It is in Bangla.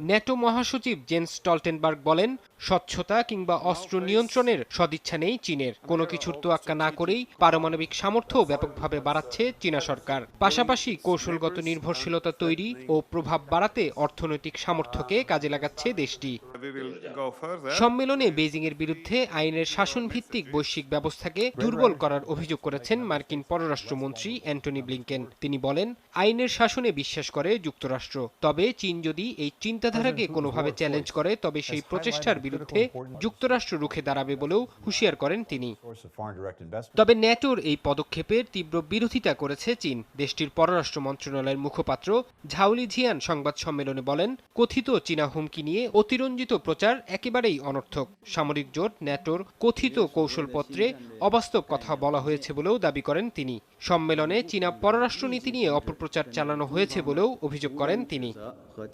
ন্যাটো মহাসচিব জেন্স স্টলটেনবার্গ বলেন, স্বচ্ছতা কিংবা অস্ত্র নিয়ন্ত্রণের সদিচ্ছা নেই চীনের। কোনো কিছুর তোয়াক্কা না করেই পারমাণবিক সামর্থ্য ব্যাপকভাবে বাড়াচ্ছে চীনা সরকার। পাশাপাশি কৌশলগত নির্ভরশীলতা তৈরি ও প্রভাব বাড়াতে অর্থনৈতিক সামর্থ্যকে কাজে লাগাচ্ছে দেশটি। সম্মেলনে বেইজিংয়ের বিরুদ্ধে আইনের শাসনভিত্তিক বৈশ্বিক ব্যবস্থাকে দুর্বল করার অভিযোগ করেছেন মার্কিন পররাষ্ট্রমন্ত্রী অ্যান্টনি ব্লিংকেন। তিনি বলেন, আইনের শাসনে বিশ্বাস করে যুক্তরাষ্ট্র, তবে চীন যদি এই চিন্তাধারাকে কোনোভাবে চ্যালেঞ্জ করে তবে সেই প্রচেষ্টার বিরুদ্ধে যুক্তরাষ্ট্র রুখে দাঁড়াবে বলেও হুঁশিয়ার করেন তিনি। তবে ন্যাটোর এই পদক্ষেপের তীব্র বিরোধিতা করেছে চীন। দেশটির পররাষ্ট্র মন্ত্রণালয়ের মুখপাত্র ঝাওলি ঝিয়ান সংবাদ সম্মেলনে বলেন, কথিত চীনা হুমকি নিয়ে অতিরঞ্জিত প্রচার একেবারেই অনর্থক। সামরিক জোট ন্যাটোর কথিত কৌশলপত্রে অবাস্তব কথা বলা হয়েছে বলেও দাবি করেন তিনি। সম্মেলনে চীনা পররাষ্ট্রনীতি নিয়ে অপপ্রচার চালানো হয়েছে বলেও অভিযোগ করেন তিনি।